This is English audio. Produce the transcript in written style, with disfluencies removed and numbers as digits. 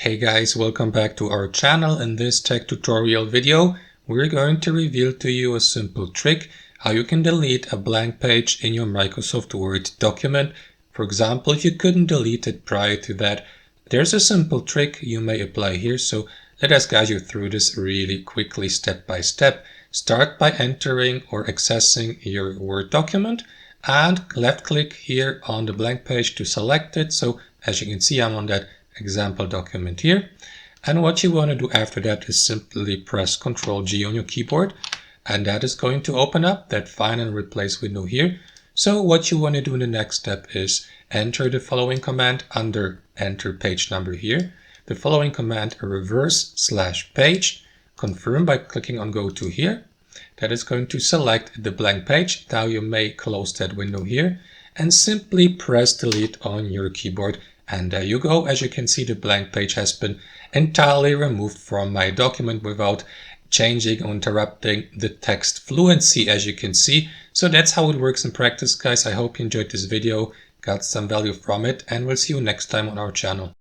Hey guys, welcome back to our channel. In this tech tutorial video, we're going to reveal to you a simple trick how you can delete a blank page in your Microsoft Word document. For example, if you couldn't delete it prior to that, there's a simple trick you may apply here. So let us guide you through this really quickly, step by step. Start by entering or accessing your Word document and left click here on the blank page to select it. So as you can see, I'm on that example document here, and what you want to do after that is simply press Ctrl G on your keyboard, and that is going to open up that find and replace window here. So what you want to do in the next step is enter the following command under enter page number here, the following command reverse/page, confirm by clicking on go to here. That is going to select the blank page. Now you may close that window here and simply press delete on your keyboard. And there you go. As you can see, the blank page has been entirely removed from my document without changing or interrupting the text fluency, as you can see. So that's how it works in practice, guys. I hope you enjoyed this video, got some value from it, and we'll see you next time on our channel.